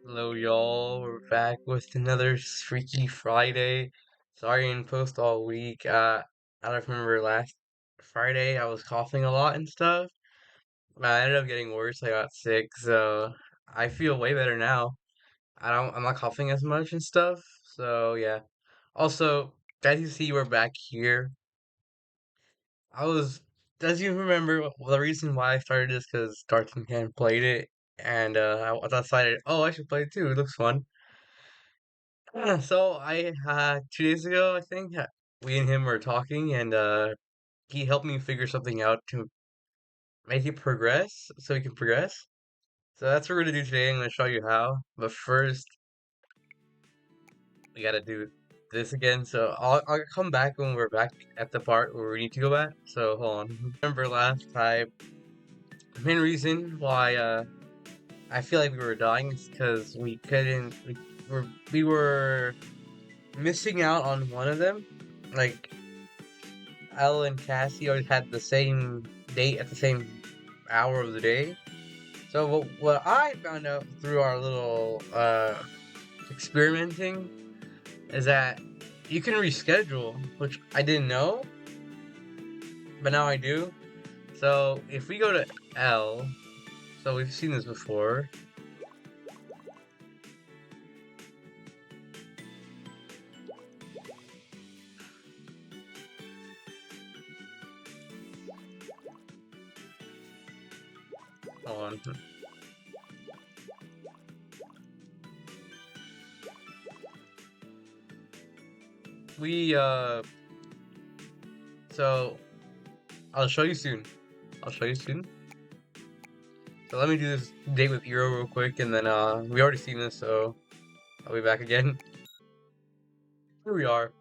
Hello, y'all. We're back with another Freaky Friday. Sorry I didn't post all week. I don't remember last Friday I was coughing a lot and stuff. I ended up getting worse. I got sick, so I feel way better now. I'm not coughing as much and stuff. So yeah. Also, as you see, we're back here. I was, as you remember, the reason why I started this because Darton Can played it, and I decided, oh, I should play it too. It looks fun. So I 2 days ago, I think we and him were talking, and he helped me figure something out to make it progress, so he can progress. So that's what we're gonna do today. I'm gonna show you how. But first, we gotta do this again. So I'll come back when we're back at the part where we need to go back. So hold on. Remember last time? The main reason why I feel like we were dying is because we couldn't. We were missing out on one of them. Like Elle and Cassie always had the same date at the same hour of the day. So what I found out through our little experimenting is that you can reschedule, which I didn't know, but now I do. So if we go to L, so we've seen this before. Hold on. We so I'll show you soon. I'll show you soon. So let me do this date with Eero real quick, and then we already seen this, so I'll be back again. Here we are.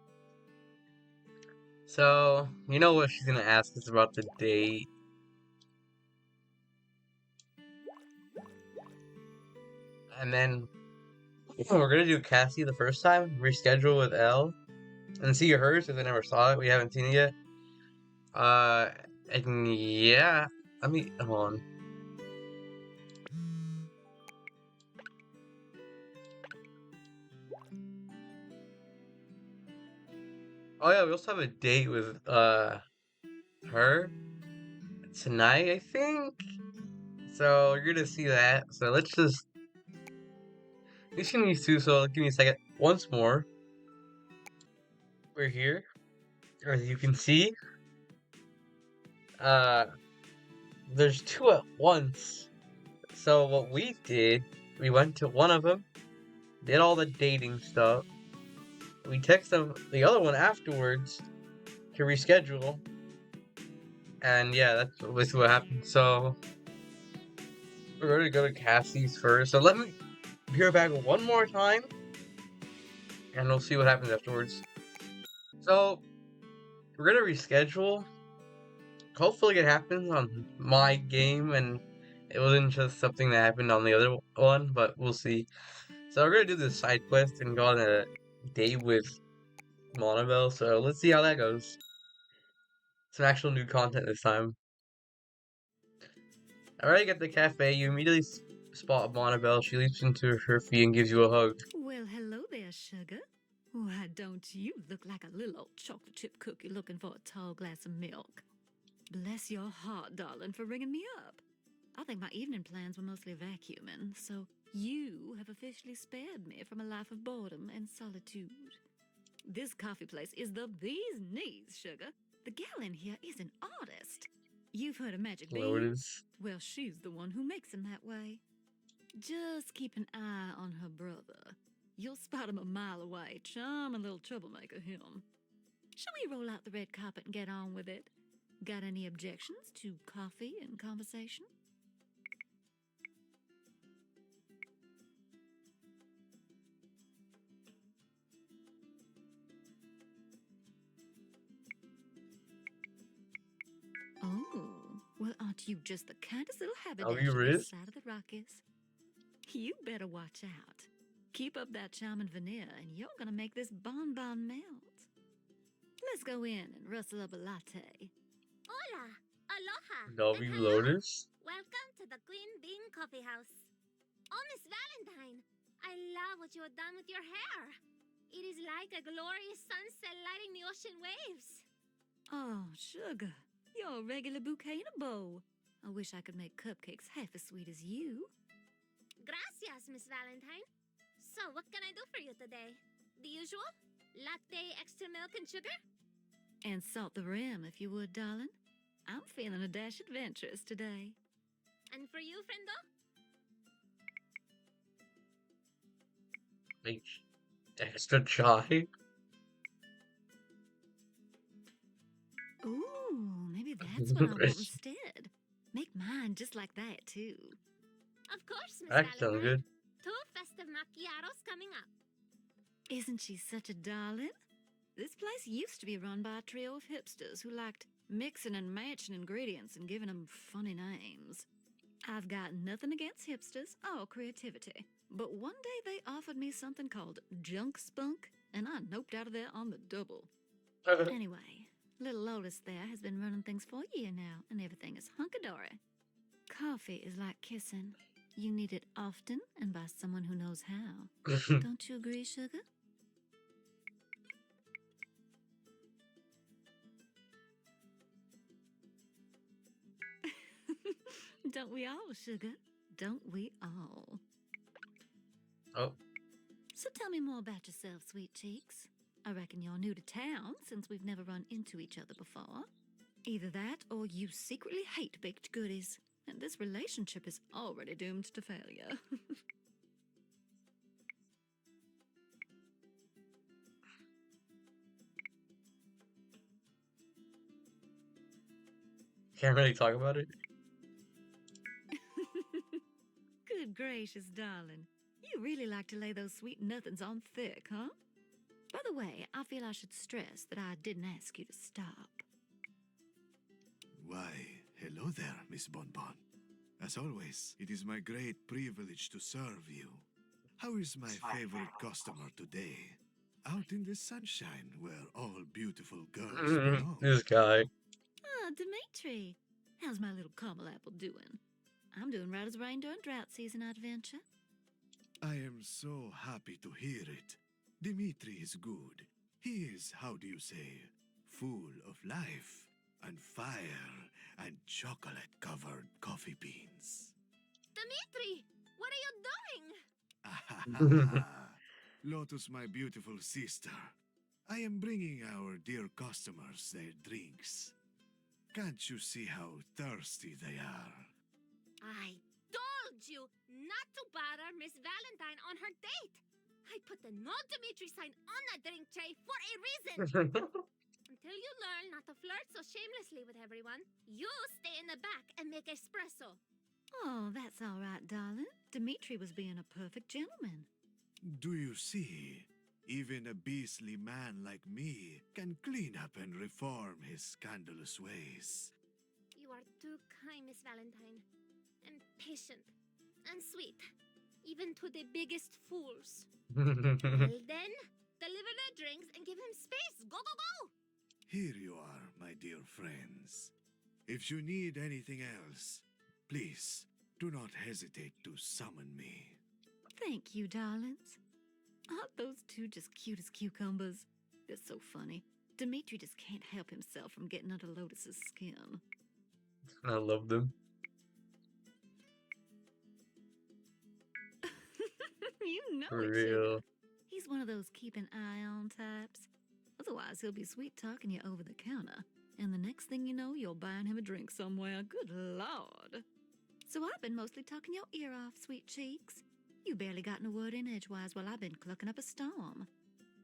So, you know what she's gonna ask us about the date. And then we're gonna do Cassie the first time, reschedule with Elle, and see hers because I never saw it. We haven't seen it yet. Uh, and yeah, let me hold on. Oh yeah, we also have a date with her tonight, I think. So you're gonna see that. So let's just these can use two. So give me a second. Once more, we're here, as you can see. Uh, there's two at once. So what we did, we went to one of them, did all the dating stuff. We texted the other one afterwards to reschedule, and yeah, that's basically what happened. So we're going to go to Cassie's first. So let me hear back one more time, and we'll see what happens afterwards. So we're gonna reschedule. Hopefully, it happens on my game, and it wasn't just something that happened on the other one, but we'll see. So we're gonna do this side quest and go on a date with Monabel, so let's see how that goes. Some actual new content this time. Alright, at the cafe, you immediately spot Monabel. She leaps into her feet and gives you a hug. Well, hello there, sugar. Why don't you look like a little old chocolate chip cookie looking for a tall glass of milk? Bless your heart, darling, for ringing me up. I think my evening plans were mostly vacuuming, so you have officially spared me from a life of boredom and solitude. This coffee place is the bee's knees, sugar. The gal in here is an artist. You've heard of magic beans? Lotus. Well, she's the one who makes them that way. Just keep an eye on her brother. You'll spot him a mile away. Charming little troublemaker, him. Shall we roll out the red carpet and get on with it? Got any objections to coffee and conversation? Oh, well, aren't you just the kindest little haberdasher this side of the Rockies? You better watch out. Keep up that charming veneer, and you're gonna make this bonbon melt. Let's go in and rustle up a latte. Hola, aloha, W and hello. Lotus. Welcome to the Queen Bean Coffee House. Oh, Miss Valentine, I love what you have done with your hair. It is like a glorious sunset lighting the ocean waves. Oh, sugar, you're a regular bouquet in a bowl. I wish I could make cupcakes half as sweet as you. Gracias, Miss Valentine. So, what can I do for you today? The usual? Latte, extra milk, and sugar? And salt the rim, if you would, darling. I'm feeling a dash adventurous today. And for you, friendo? H. Extra chai? Ooh, maybe that's what I want instead. Make mine just like that, too. Of course, Miss That sounds Valentine. good. 2 festive macchiatos coming up. Isn't she such a darling? This place used to be run by a trio of hipsters who liked mixing and matching ingredients and giving them funny names. I've got nothing against hipsters or creativity, but one day they offered me something called junk spunk, and I noped out of there on the double. Anyway, little Lotus there has been running things for a year now, and everything is hunky-dory. Coffee is like kissing. You need it often and by someone who knows how. Don't you agree, sugar? Don't we all, sugar? Don't we all? Oh, So tell me more about yourself, sweet cheeks. I reckon you're new to town since we've never run into each other before. Either that or you secretly hate baked goodies, and this relationship is already doomed to failure. can't really talk about it. Good gracious, darling. You really like to lay those sweet nothings on thick, huh? By the way, I feel I should stress that I didn't ask you to stop. Why, hello there, Miss Bonbon. As always, it is my great privilege to serve you. How is my favorite customer today? Out in the sunshine where all beautiful girls belong. This guy. Ah, Dimitri. How's my little caramel apple doing? I'm doing right as rain during drought season, I'd venture. I am so happy to hear it. Dimitri is good. He is, how do you say, full of life and fire and chocolate-covered coffee beans. Dimitri, what are you doing? Lotus, my beautiful sister, I am bringing our dear customers their drinks. Can't you see how thirsty they are? I told you not to bother Miss Valentine on her date. I put the no Dimitri sign on that drink tray for a reason. Until you learn not to flirt so shamelessly with everyone, you stay in the back and make espresso. Oh, that's all right, darling. Dimitri was being a perfect gentleman. Do you see? Even a beastly man like me can clean up and reform his scandalous ways. You are too kind, Miss Valentine. And patient. And sweet. Even to the biggest fools. Well then, deliver their drinks and give him space. Go, go, go! Here you are, my dear friends. If you need anything else, please do not hesitate to summon me. Thank you, darlings. Aren't those two just cute as cucumbers? They're so funny. Dimitri just can't help himself from getting under Lotus's skin. I love them. You know For it, real. sugar. He's one of those keep an eye on types. Otherwise, he'll be sweet talking you over the counter. And the next thing you know, you're buying him a drink somewhere. Good Lord. So I've been mostly talking your ear off, sweet cheeks. You barely gotten a word in edgewise while I've been clucking up a storm.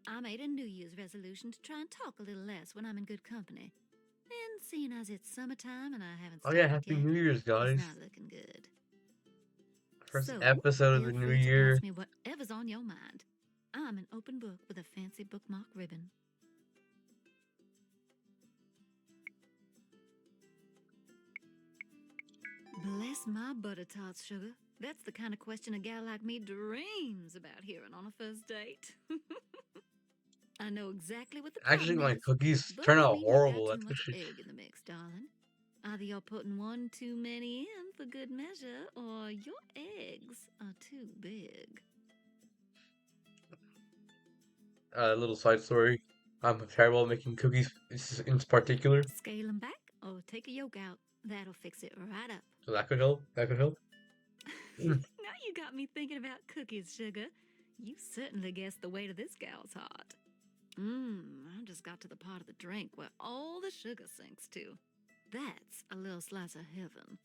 I made a New Year's resolution to try and talk a little less when I'm in good company. And seeing as it's summertime and I haven't Oh started yeah, Happy yet, New Year's, guys. it's not looking good. First So, episode of feel the new free to year. ask me whatever's on your mind. I'm an open book with a fancy bookmark ribbon. Bless my butter tarts, sugar. That's the kind of question a gal like me dreams about hearing on a first date. I know exactly what the Actually, problem my is, cookies but turn it out means you've horrible. got too That's much egg in the mix, darling. Either you're putting one too many in for good measure, or your eggs are too big. A little side story. I'm terrible at making cookies in particular, Scale 'em back or take a yolk out. That'll fix it right up. so that could help. That could help. Now you got me thinking about cookies, Sugar. You certainly guessed the way to this gal's heart. I just got to the part of the drink where all the sugar sinks to. That's a little slice of heaven.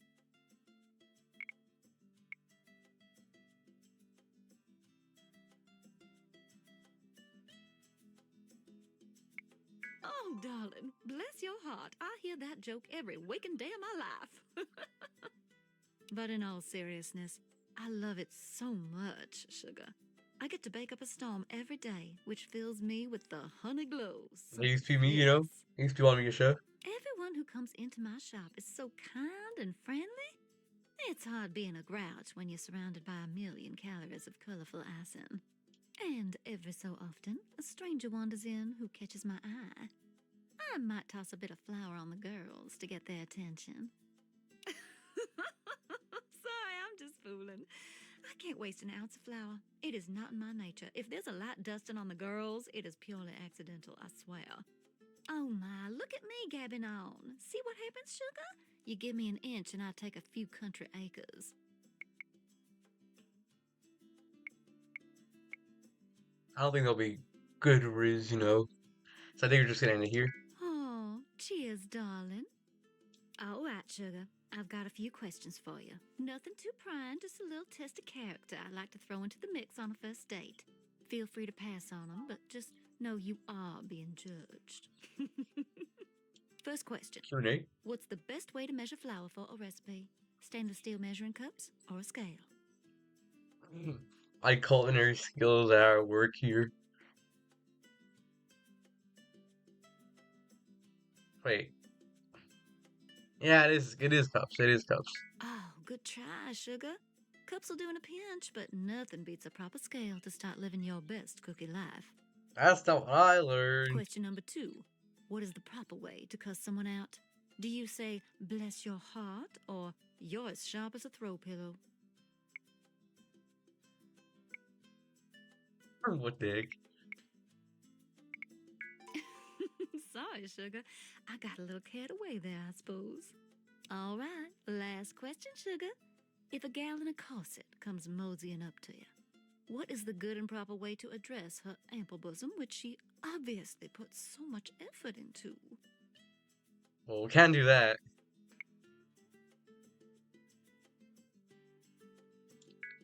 Oh, darling, bless your heart. I hear that joke every waking day of my life. But in all seriousness, I love it so much, Sugar. I get to bake up a storm every day, which fills me with the honey glows. It used to be me, you know. It used to be wanting to be a chef. Everyone who comes into my shop is so kind and friendly. It's hard being a grouch when you're surrounded by a million calories of colorful icing. And every so often, a stranger wanders in who catches my eye. I might toss a bit of flour on the girls to get their attention. Sorry, I'm just fooling. I can't waste an ounce of flour. It is not in my nature. If there's a light dusting on the girls, it is purely accidental, I swear. Oh my, look at me gabbing on. See what happens, Sugar? You give me an inch and I take a few country acres. I don't think there'll be good riz, you know. So I think we're just gonna end it here. Oh, cheers, darling. All right, Sugar. I've got a few questions for you. Nothing too prying, just a little test of character I'd like to throw into the mix on a first date. Feel free to pass on them, but just know you are being judged. First question. Sure, Nate. What's the best way to measure flour for a recipe? Stainless steel measuring cups or a scale? My culinary skills at our work here. Wait. Yeah, it is. It is cups. It is cups. Oh, good try, Sugar. Cups will do in a pinch, but nothing beats a proper scale to start living your best cookie life. That's not what I learned. Question number 2. What is the proper way to cuss someone out? Do you say, bless your heart, or you're as sharp as a throw pillow? What the heck? Sorry, Sugar. I got a little carried away there, I suppose. All right, last question, Sugar. If a gal in a corset comes moseying up to you, what is the good and proper way to address her ample bosom, which she obviously puts so much effort into? Well, we can't do that.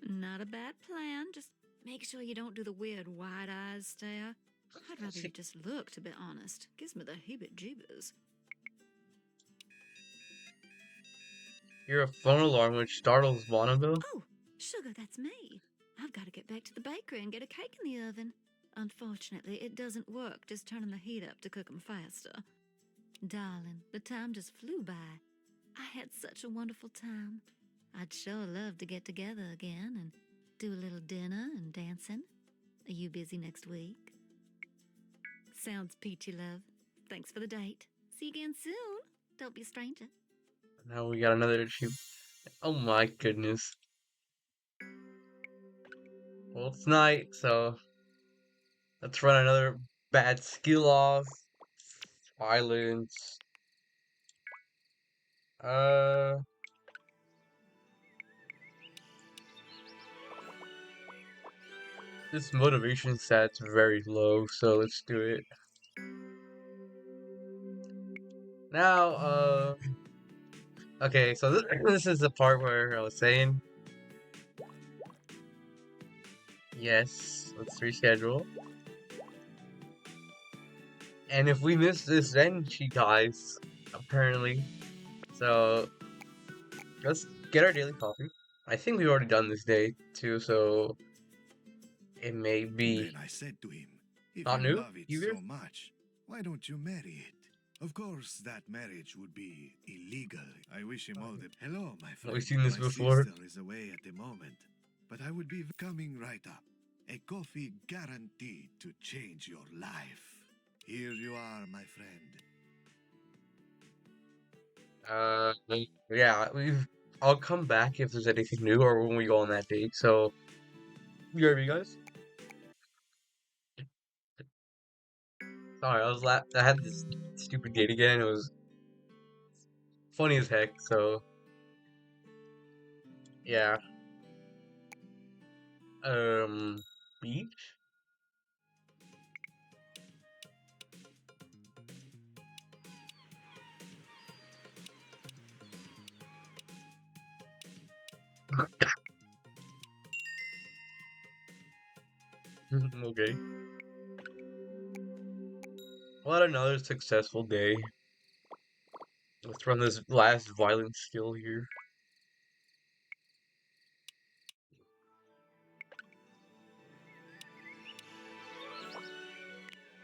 Not a bad plan. Just make sure you don't do the weird wide eyes stare. I'd rather you just look, to be honest. Gives me the heebie-jeebies. You're a phone alarm which startles Bonneville. Oh, Sugar, that's me. I've got to get back to the bakery and get a cake in the oven. Unfortunately, it doesn't work just turning the heat up to cook 'em faster. Darling, the time just flew by. I had such a wonderful time. I'd sure love to get together again and do a little dinner and dancing. Are you busy next week? Sounds peachy, love. Thanks for the date. See you again soon. Don't be a stranger. Now we got another issue. Oh my goodness. Well, it's night, so let's run another bad skill off. Violence. This motivation stat's very low, so let's do it. Now, okay, so this is the part where I was saying, yes, let's reschedule. And if we miss this, then she dies, apparently. So, let's get our daily coffee. I think we've already done this day, too, so it may be Then I said to him, if not you new, love it either. so much, why don't you marry it? Of course, that marriage would be illegal. I wish him all the... Hello, my friend. We've seen this my before. sister is away at the moment, but I would be coming right up. A coffee guaranteed to change your life. Here you are, my friend. Yeah, I'll come back if there's anything new or when we go on that date. So, you guys. Sorry, I had this stupid date again. It was funny as heck. So yeah. Beach. Okay. What another successful day. Let's run this last violent skill here.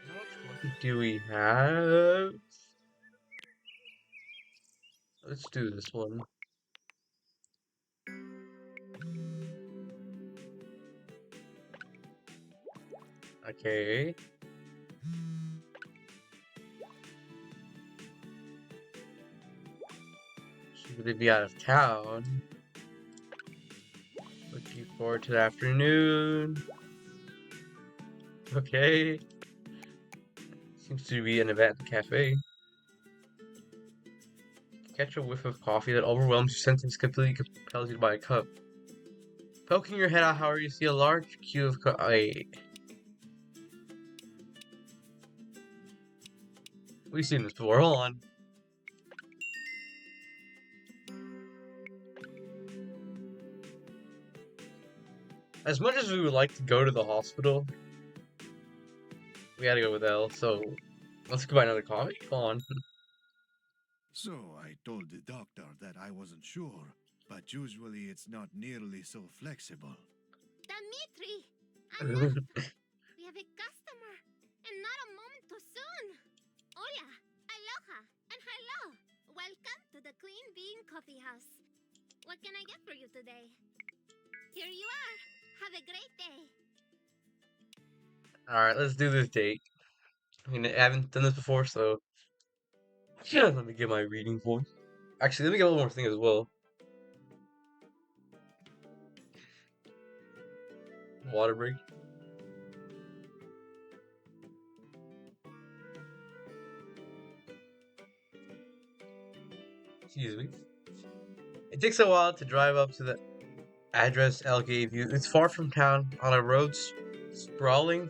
How much money do we have? Let's do this one. Okay. She's gonna be out of town. Looking forward to the afternoon. Okay. Seems to be an event at the cafe. Catch a whiff of coffee that overwhelms your senses, completely compels you to buy a cup. Poking your head out, however, you see a large queue of we've seen this before. Hold on. As much as we would like to go to the hospital, we gotta go with L, so let's go buy another coffee. Hold on. So I told the doctor that I wasn't sure, but usually it's not nearly so flexible. Dimitri! Anak! We have a customer! And not a moment too soon! Hola! Aloha! And hello! Welcome to the Queen Bean Coffee House. What can I get for you today? Here you are! Have a great day! Alright, let's do this date. I mean, I haven't done this before, so let me get my reading voice. Actually, let me get one more thing as well. Water break. Excuse me. It takes a while to drive up to the address L gave you. It's far from town, on a road sprawling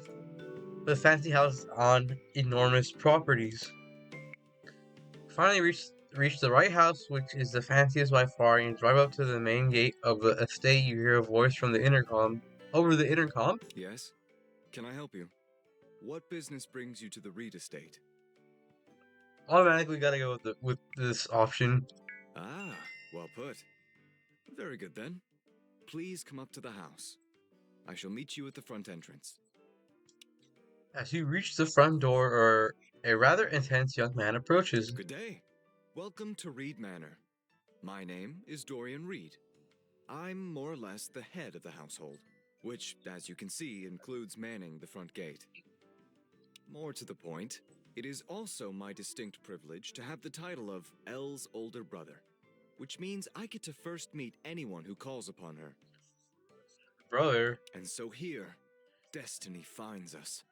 with a fancy house on enormous properties. Finally reach the right house, which is the fanciest by far, and you drive up to the main gate of the estate. You hear a voice from the intercom. Over the intercom? Yes? Can I help you? What business brings you to the Reed estate? Automatically gotta go with this option. Ah, well put. Very good then. Please come up to the house. I shall meet you at the front entrance. As you reach the front door, a rather intense young man approaches. Good day. Welcome to Reed Manor. My name is Dorian Reed. I'm more or less the head of the household, which, as you can see, includes manning the front gate. More to the point, it is also my distinct privilege to have the title of Elle's older brother, which means I get to first meet anyone who calls upon her. Brother. And so here, destiny finds us.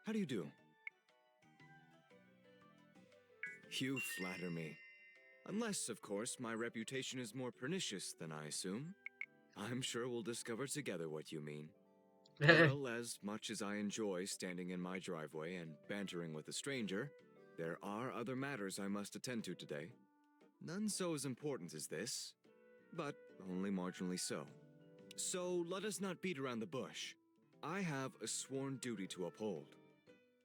How do you do? You flatter me. Unless, of course, my reputation is more pernicious than I assume. I'm sure we'll discover together what you mean. Well, as much as I enjoy standing in my driveway and bantering with a stranger, there are other matters I must attend to today. None so as important as this, but only marginally so. So let us not beat around the bush. I have a sworn duty to uphold,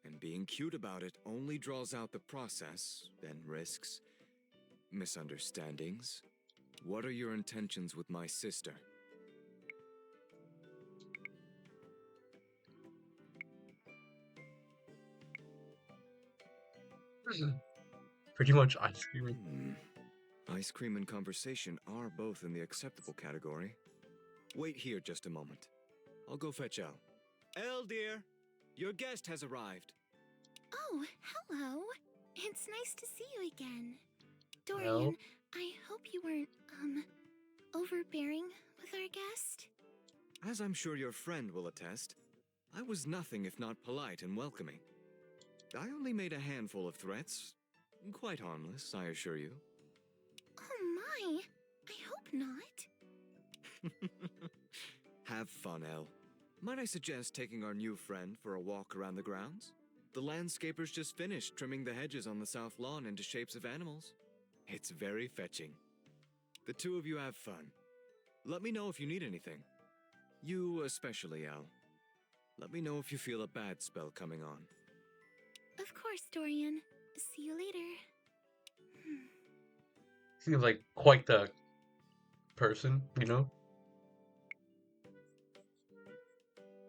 and being cute about it only draws out the process, then risks misunderstandings. What are your intentions with my sister? Pretty much ice cream. Ice cream and conversation are both in the acceptable category. Wait here just a moment. I'll go fetch Elle. Elle, dear, your guest has arrived. Oh, hello. It's nice to see you again. Dorian, Well. I hope you weren't, overbearing with our guest? As I'm sure your friend will attest, I was nothing if not polite and welcoming. I only made a handful of threats. Quite harmless, I assure you. Oh my! I hope not. Have fun, Elle. Might I suggest taking our new friend for a walk around the grounds? The landscapers just finished trimming the hedges on the south lawn into shapes of animals. It's very fetching. The two of you have fun. Let me know if you need anything. You especially, Elle. Let me know if you feel a bad spell coming on. Of course, Dorian. See you later. Seems like quite the person, you know?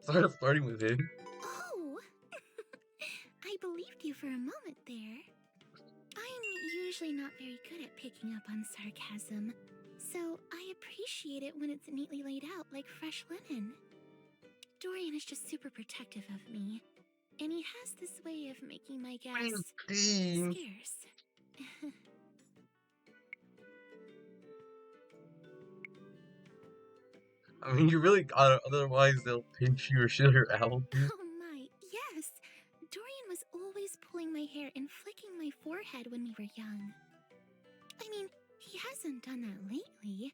Started flirting with him. Oh! I believed you for a moment there. I'm usually not very good at picking up on sarcasm, so I appreciate it when it's neatly laid out like fresh linen. Dorian is just super protective of me, and he has this way of making my guests Dang. scarce. I mean, you really gotta, otherwise they'll pinch you or shit her out. Dude. Oh my, yes! Dorian was always pulling my hair and flicking my forehead when we were young. I mean, he hasn't done that lately,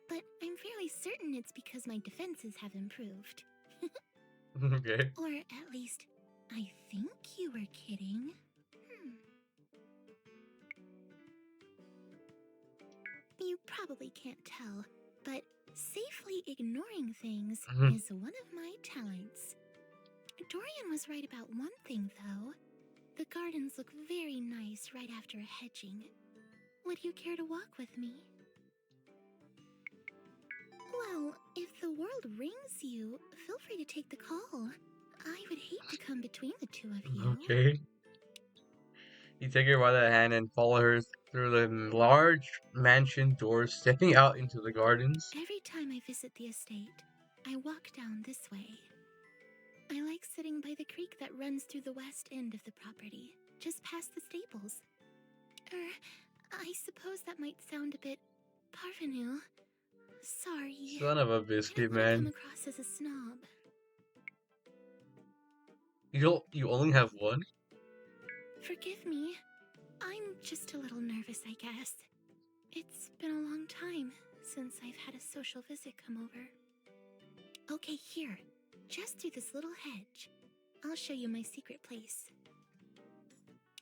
but I'm fairly certain it's because my defenses have improved. Okay. Or at least, I think you were kidding. You probably can't tell, but safely ignoring things Mhm. is one of my talents. Dorian was right about one thing, though. The gardens look very nice right after a hedging. Would you care to walk with me? Well, if the world rings you, feel free to take the call. I would hate to come between the two of you. Okay. You take her by the hand and follow her through the large mansion doors, stepping out into the gardens. Every time I visit the estate, I walk down this way. I like sitting by the creek that runs through the west end of the property, just past the stables. I suppose that might sound a bit parvenu. Sorry. Son of a I biscuit, don't want to come man. across as a snob. You only have one? Forgive me. I'm just a little nervous, I guess. It's been a long time since I've had a social visit come over. Okay, here. Just through this little hedge. I'll show you my secret place.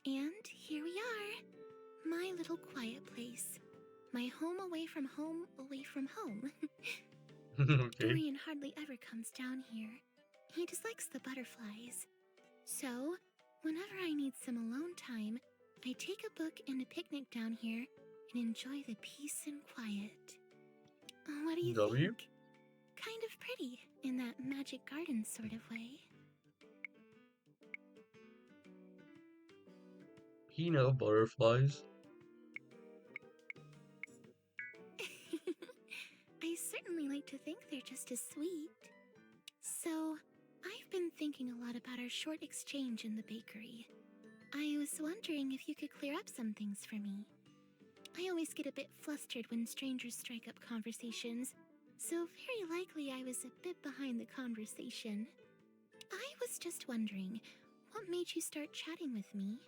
And here we are. My little quiet place. My home away from home, away from home. Okay. Dorian hardly ever comes down here. He dislikes the butterflies. So, whenever I need some alone time, I take a book and a picnic down here and enjoy the peace and quiet. What do you W? think? Kind of pretty, in that magic garden sort of way. He know butterflies. I certainly like to think they're just as sweet. So, I've been thinking a lot about our short exchange in the bakery. I was wondering if you could clear up some things for me. I always get a bit flustered when strangers strike up conversations, so very likely I was a bit behind the conversation. I was just wondering, what made you start chatting with me?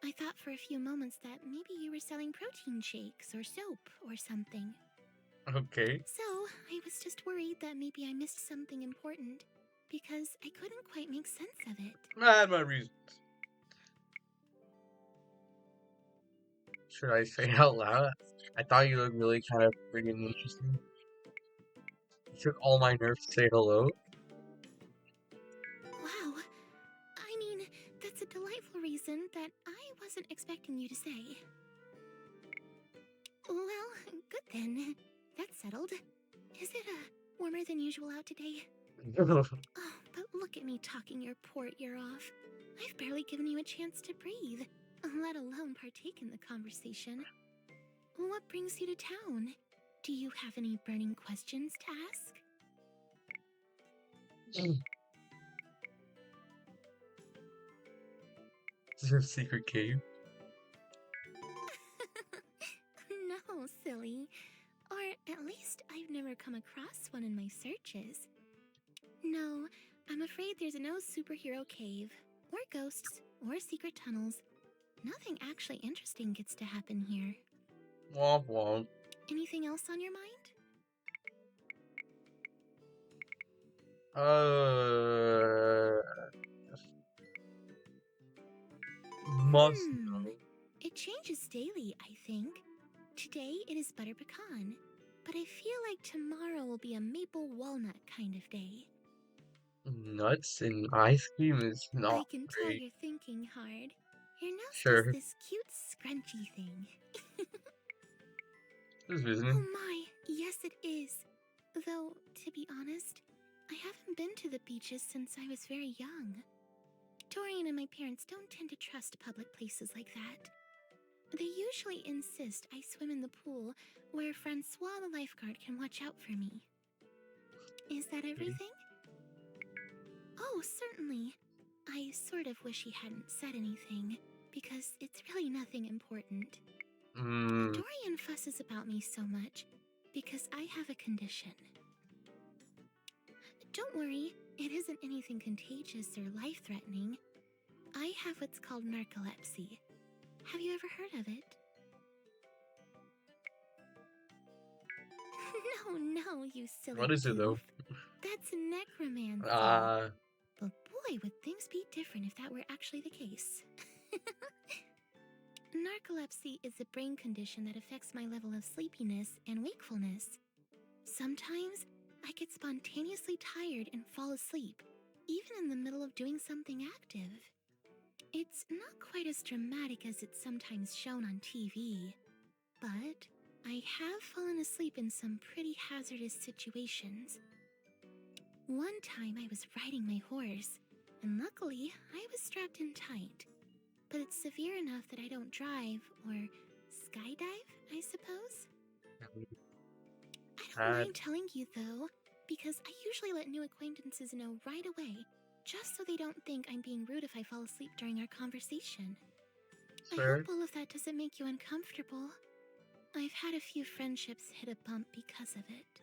I thought for a few moments that maybe you were selling protein shakes or soap or something. Okay. So, I was just worried that maybe I missed something important, because I couldn't quite make sense of it. I had my reasons. Should I say it out loud? I thought you looked really kind of pretty and interesting. It took all my nerves to say hello. Wow. I mean, that's a delightful reason that I wasn't expecting you to say. Well, good then. That's settled. Is it, warmer than usual out today? Oh, but look at me talking your poor ear off. I've barely given you a chance to breathe, let alone partake in the conversation. What brings you to town? Do you have any burning questions to ask? Is there a secret cave? No, silly. Or at least I've never come across one in my searches. No, I'm afraid there's no superhero cave. or ghosts, or secret tunnels. Nothing actually interesting gets to happen here. Womp womp. Anything else on your mind? Must Hmm. know. It changes daily, I think. Today it is butter pecan, but I feel like tomorrow will be a maple walnut kind of day. Nuts and ice cream is not I can tell great. you're thinking hard. Your nose does Sure. this cute scrunchy thing. Just Oh visiting. my, yes it is. Though, to be honest, I haven't been to the beaches since I was very young. Dorian and my parents don't tend to trust public places like that. They usually insist I swim in the pool where Francois the lifeguard can watch out for me. Is that everything? Oh, certainly. I sort of wish he hadn't said anything, because it's really nothing important. Mm, Dorian fusses about me so much because I have a condition. Don't worry, it isn't anything contagious or life-threatening. I have what's called narcolepsy. Have you ever heard of it? No, you silly what is it though? goof. That's necromancy. But boy, would things be different if that were actually the case. Narcolepsy is a brain condition that affects my level of sleepiness and wakefulness. Sometimes I get spontaneously tired and fall asleep, even in the middle of doing something active. It's not quite as dramatic as it's sometimes shown on TV, but I have fallen asleep in some pretty hazardous situations. One time I was riding my horse, and luckily I was strapped in tight. But it's severe enough that I don't drive or skydive, I suppose? I don't mind telling you though, because I usually let new acquaintances know right away, just so they don't think I'm being rude if I fall asleep during our conversation. I Sure. hope all of that doesn't make you uncomfortable. I've had a few friendships hit a bump because of it.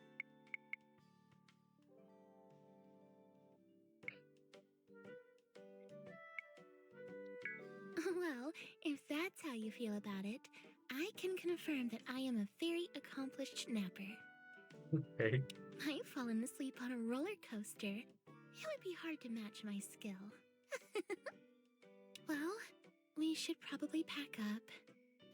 Well, if that's how you feel about it, I can confirm that I am a very accomplished napper. Okay. I've fallen asleep on a roller coaster. It would be hard to match my skill. Well, we should probably pack up.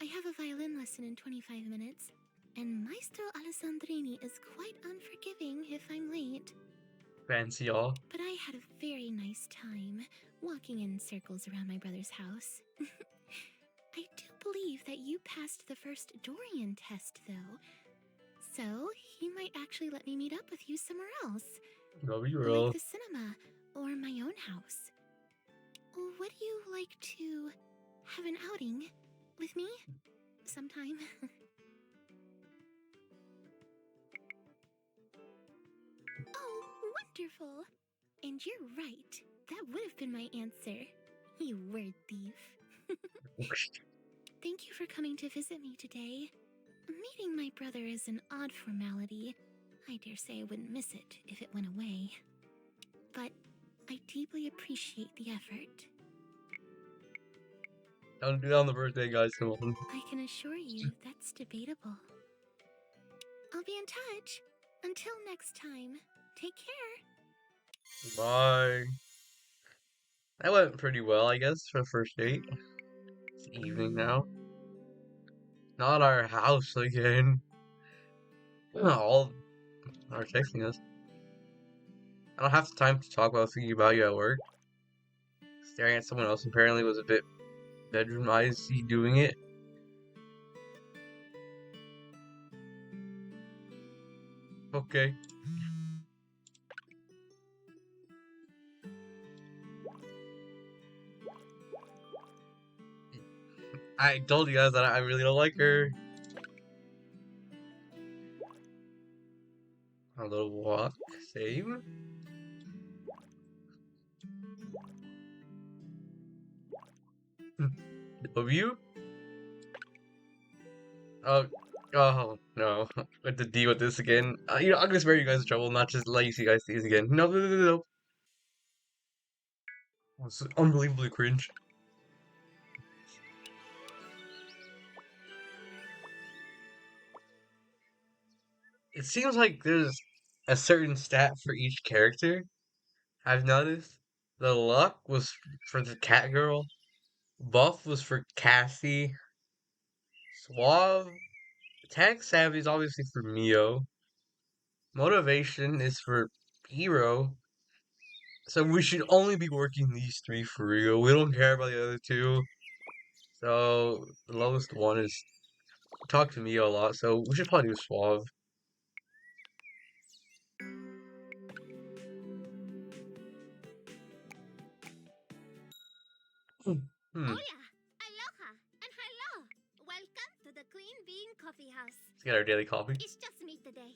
I have a violin lesson in 25 minutes, and Maestro Alessandrini is quite unforgiving if I'm late. Fancy y'all. But I had a very nice time walking in circles around my brother's house. I do believe that you passed the first Dorian test, though. So, he might actually let me meet up with you somewhere else. Go be Like real. the cinema, or my own house. Would you like to have an outing with me sometime? Oh, wonderful! And you're right. That would have been my answer. You word thief. Thank you for coming to visit me today. Meeting my brother is an odd formality. I dare say I wouldn't miss it if it went away. But I deeply appreciate the effort. Don't do that on the birthday, guys. Come on. I can assure you that's debatable. I'll be in touch. Until next time, take care. Bye. That went pretty well, I guess, for the first date. It's evening now. Not our house again. All are texting us. I don't have the time to talk about thinking about you at work. Staring at someone else apparently was a bit bedroom eyes-y doing it. Okay. I told you guys that I really don't like her. A little walk, same. Of you? Oh, oh no. What to deal with this again? I'm gonna spare you guys trouble, not just let you see guys see this again. No, no, no, no, no. It's unbelievably cringe. It seems like there's a certain stat for each character. I've noticed. The luck was for the cat girl. Buff was for Cassie. Suave. Tech savvy is obviously for Mio. Motivation is for Hero. So we should only be working these three for real. We don't care about the other two. So the lowest one is talk to Mio a lot. So we should probably do Suave. Hmm. Hola, aloha, and hello. Welcome to the Clean Bean Coffee House. Let's get our daily coffee. It's just me today,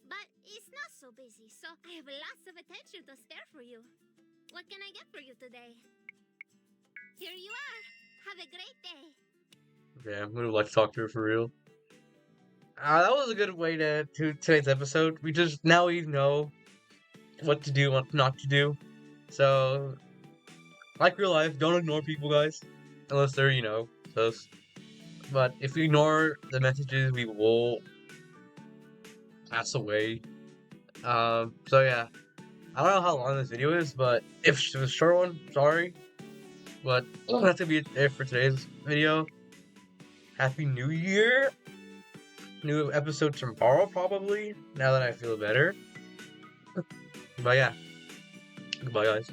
but it's not so busy, so I have lots of attention to spare for you. What can I get for you today? Here you are. Have a great day. Yeah, I'm gonna like to talk to her for real. That was a good way to today's episode. Now we know what to do, what not to do. So, like real life, don't ignore people, guys, unless they're sus. But if we ignore the messages, we will pass away. So yeah, I don't know how long this video is, but if it was a short one, sorry. But that's gonna be it for today's video. Happy New Year! New episode tomorrow, probably, now that I feel better. But yeah, goodbye, guys.